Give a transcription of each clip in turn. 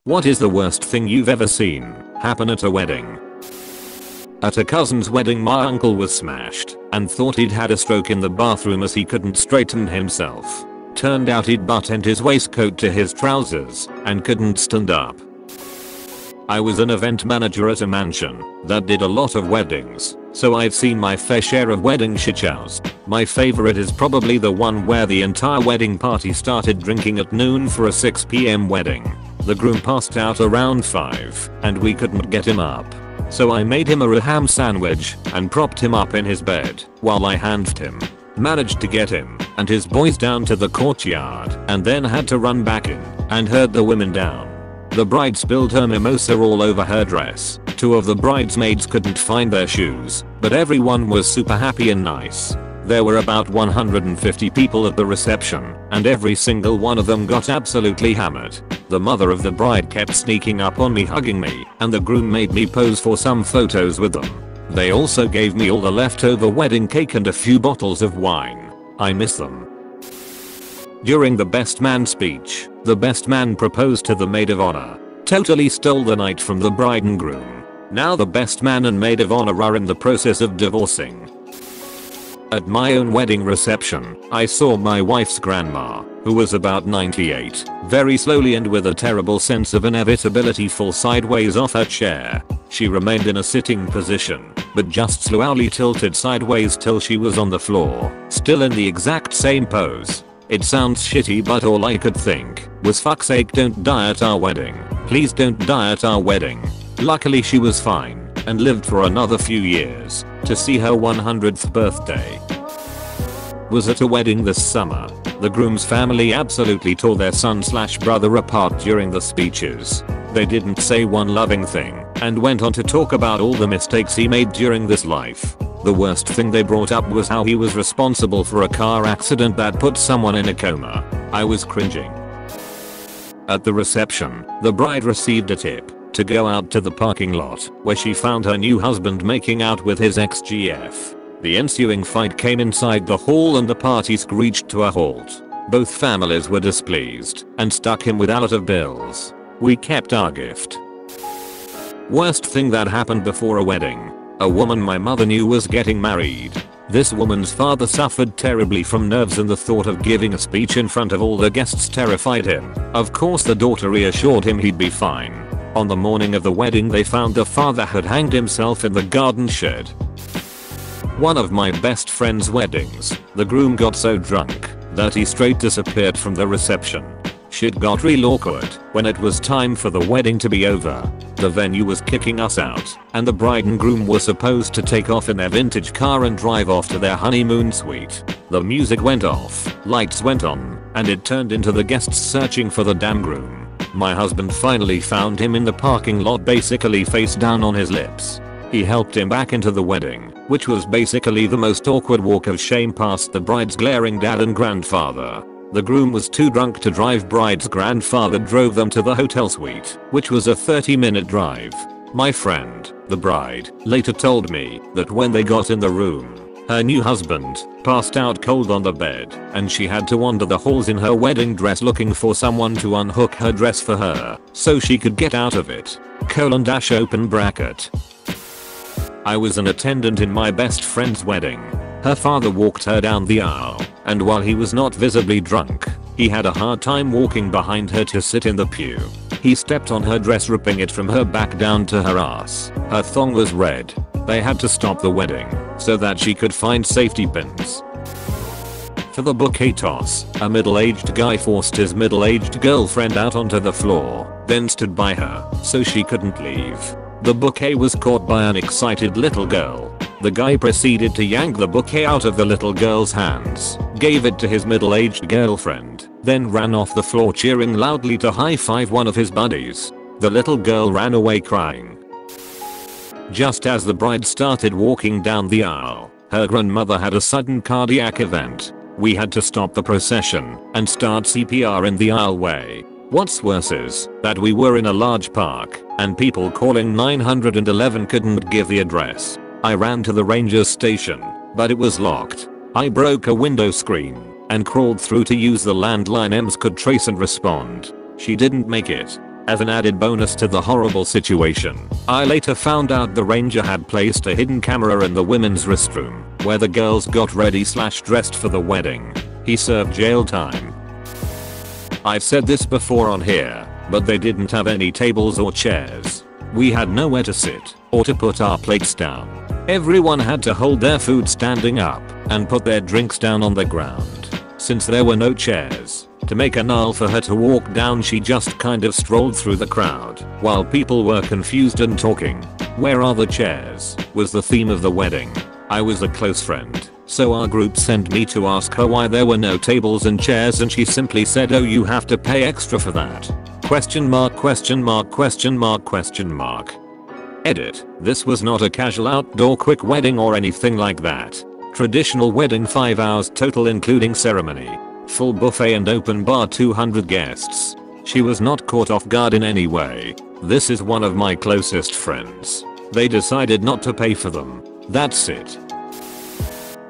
What is the worst thing you've ever seen happen at a wedding? At a cousin's wedding, my uncle was smashed and thought he'd had a stroke in the bathroom as he couldn't straighten himself. Turned out he'd buttoned his waistcoat to his trousers and couldn't stand up. I was an event manager at a mansion that did a lot of weddings, so I've seen my fair share of wedding shitshows. My favorite is probably the one where the entire wedding party started drinking at noon for a 6 p.m. wedding. The groom passed out around 5 and we couldn't get him up. So I made him a ham sandwich and propped him up in his bed while I handed him. Managed to get him and his boys down to the courtyard and then had to run back in and herd the women down. The bride spilled her mimosa all over her dress. 2 of the bridesmaids couldn't find their shoes, but everyone was super happy and nice. There were about 150 people at the reception, and every single one of them got absolutely hammered. The mother of the bride kept sneaking up on me, hugging me, and the groom made me pose for some photos with them. They also gave me all the leftover wedding cake and a few bottles of wine. I miss them. During the best man speech, the best man proposed to the maid of honor. Totally stole the night from the bride and groom. Now the best man and maid of honor are in the process of divorcing. At my own wedding reception, I saw my wife's grandma, who was about 98, very slowly and with a terrible sense of inevitability fall sideways off her chair. She remained in a sitting position, but just slowly tilted sideways till she was on the floor, still in the exact same pose. It sounds shitty, but all I could think was, fuck's sake, don't die at our wedding. Please don't die at our wedding. Luckily she was fine and lived for another few years to see her 100th birthday. Was at a wedding this summer. The groom's family absolutely tore their son/brother apart during the speeches. They didn't say one loving thing and went on to talk about all the mistakes he made during this life. The worst thing they brought up was how he was responsible for a car accident that put someone in a coma. I was cringing. At the reception, the bride received a tip to go out to the parking lot where she found her new husband making out with his ex-GF. The ensuing fight came inside the hall and the party screeched to a halt. Both families were displeased and stuck him with a lot of bills. We kept our gift. Worst thing that happened before a wedding. A woman my mother knew was getting married. This woman's father suffered terribly from nerves, and the thought of giving a speech in front of all the guests terrified him. Of course the daughter reassured him he'd be fine. On the morning of the wedding they found the father had hanged himself in the garden shed. One of my best friend's weddings, the groom got so drunk that he straight disappeared from the reception. Shit got real awkward when it was time for the wedding to be over. The venue was kicking us out and the bride and groom were supposed to take off in their vintage car and drive off to their honeymoon suite. The music went off, lights went on, and it turned into the guests searching for the damn groom. My husband finally found him in the parking lot, basically face down on his lips. He helped him back into the wedding, which was basically the most awkward walk of shame past the bride's glaring dad and grandfather. The groom was too drunk to drive. Bride's grandfather drove them to the hotel suite, which was a 30-minute drive. My friend, the bride, later told me that when they got in the room, her new husband passed out cold on the bed and she had to wander the halls in her wedding dress looking for someone to unhook her dress for her so she could get out of it. Open bracket. I was an attendant in my best friend's wedding. Her father walked her down the aisle, and while he was not visibly drunk, he had a hard time walking behind her to sit in the pew. He stepped on her dress, ripping it from her back down to her ass. Her thong was red. They had to stop the wedding so that she could find safety pins. For the bouquet toss, a middle-aged guy forced his middle-aged girlfriend out onto the floor, then stood by her so she couldn't leave. The bouquet was caught by an excited little girl. The guy proceeded to yank the bouquet out of the little girl's hands, gave it to his middle-aged girlfriend, then ran off the floor cheering loudly to high-five one of his buddies. The little girl ran away crying. Just as the bride started walking down the aisle, her grandmother had a sudden cardiac event. We had to stop the procession and start CPR in the aisleway. What's worse is that we were in a large park and people calling 911 couldn't give the address. I ran to the ranger station, but it was locked. I broke a window screen and crawled through to use the landline. EMS could trace and respond. She didn't make it. As an added bonus to the horrible situation, I later found out the ranger had placed a hidden camera in the women's restroom, where the girls got ready/dressed for the wedding. He served jail time. I've said this before on here, but they didn't have any tables or chairs. We had nowhere to sit or to put our plates down. Everyone had to hold their food standing up and put their drinks down on the ground. Since there were no chairs, to make an aisle for her to walk down, she just kind of strolled through the crowd while people were confused and talking. "Where are the chairs?" was the theme of the wedding. I was a close friend, so our group sent me to ask her why there were no tables and chairs, and she simply said, "Oh, you have to pay extra for that?" Question mark, question mark, question mark, question mark. Edit. This was not a casual outdoor quick wedding or anything like that. Traditional wedding, 5 hours total including ceremony. Full buffet and open bar, 200 guests. She was not caught off guard in any way. This is one of my closest friends. They decided not to pay for them. That's it.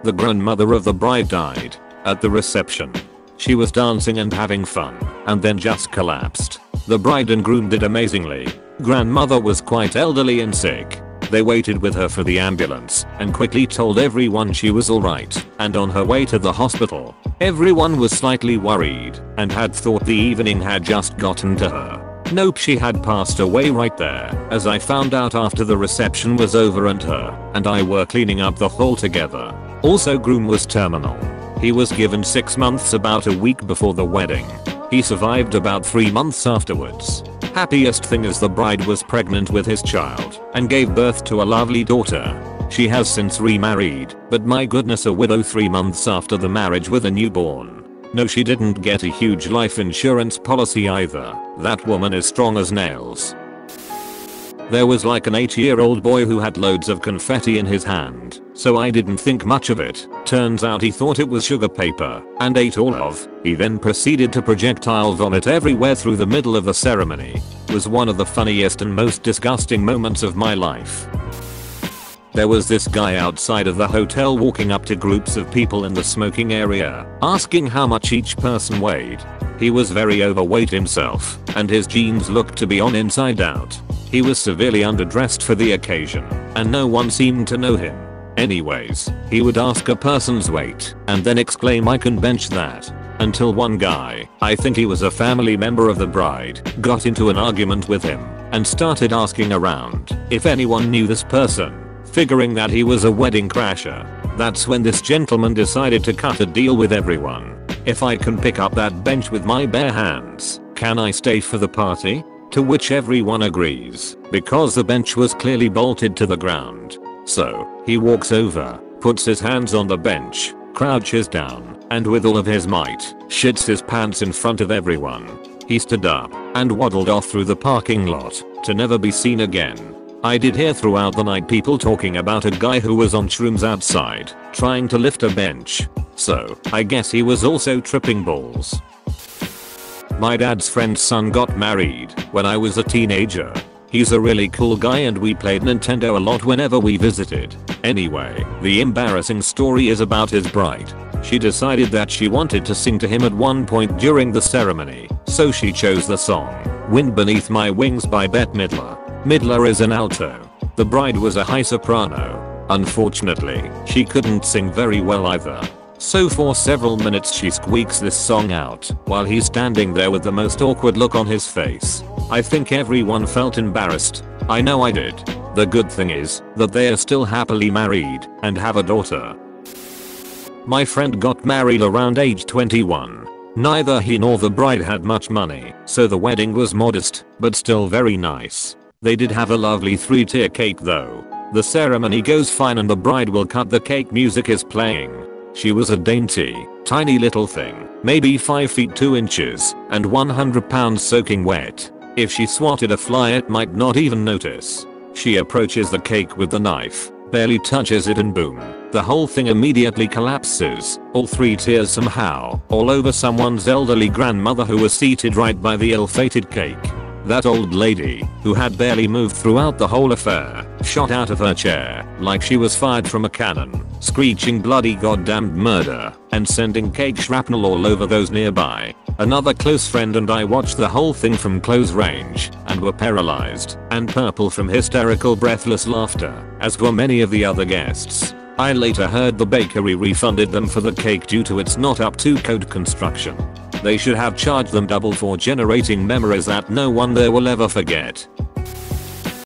The grandmother of the bride died at the reception. She was dancing and having fun, and then just collapsed. The bride and groom did amazingly. Grandmother was quite elderly and sick. They waited with her for the ambulance and quickly told everyone she was alright and on her way to the hospital. Everyone was slightly worried and had thought the evening had just gotten to her. Nope, she had passed away right there, as I found out after the reception was over and her and I were cleaning up the hall together. Also, groom was terminal. He was given 6 months about a week before the wedding. He survived about 3 months afterwards. Happiest thing is the bride was pregnant with his child and gave birth to a lovely daughter. She has since remarried, but my goodness, a widow 3 months after the marriage with a newborn. No, she didn't get a huge life insurance policy either. That woman is strong as nails. There was like an 8-year-old boy who had loads of confetti in his hand, so I didn't think much of it. Turns out he thought it was sugar paper and ate all of. He then proceeded to projectile vomit everywhere through the middle of the ceremony. Was one of the funniest and most disgusting moments of my life. There was this guy outside of the hotel walking up to groups of people in the smoking area, asking how much each person weighed. He was very overweight himself, and his jeans looked to be on inside out. He was severely underdressed for the occasion, and no one seemed to know him. Anyways, he would ask a person's weight, and then exclaim, "I can bench that." Until one guy, I think he was a family member of the bride, got into an argument with him, and started asking around if anyone knew this person, figuring that he was a wedding crasher. That's when this gentleman decided to cut a deal with everyone. "If I can pick up that bench with my bare hands, can I stay for the party?" To which everyone agrees, because the bench was clearly bolted to the ground. So, he walks over, puts his hands on the bench, crouches down, and with all of his might, shits his pants in front of everyone. He stood up and waddled off through the parking lot to never be seen again. I did hear throughout the night people talking about a guy who was on shrooms outside, trying to lift a bench. So, I guess he was also tripping balls. My dad's friend's son got married when I was a teenager. He's a really cool guy and we played Nintendo a lot whenever we visited. Anyway, the embarrassing story is about his bride. She decided that she wanted to sing to him at one point during the ceremony, so she chose the song "Wind Beneath My Wings" by Bette Midler. Midler is an alto. The bride was a high soprano. Unfortunately, she couldn't sing very well either. So for several minutes she squeaks this song out while he's standing there with the most awkward look on his face. I think everyone felt embarrassed. I know I did. The good thing is that they are still happily married and have a daughter. My friend got married around age 21. Neither he nor the bride had much money, so the wedding was modest, but still very nice. They did have a lovely 3-tier cake though. The ceremony goes fine and the bride will cut the cake, music is playing. She was a dainty, tiny little thing, maybe 5 feet 2 inches, and 100 pounds soaking wet. If she swatted a fly it might not even notice. She approaches the cake with the knife, barely touches it and boom, the whole thing immediately collapses, all 3 tiers somehow, all over someone's elderly grandmother who was seated right by the ill-fated cake. That old lady, who had barely moved throughout the whole affair, shot out of her chair like she was fired from a cannon, screeching bloody goddamned murder and sending cake shrapnel all over those nearby. Another close friend and I watched the whole thing from close range and were paralyzed and purple from hysterical breathless laughter, as were many of the other guests. I later heard the bakery refunded them for the cake due to its not up to code construction. They should have charged them double for generating memories that no one there will ever forget.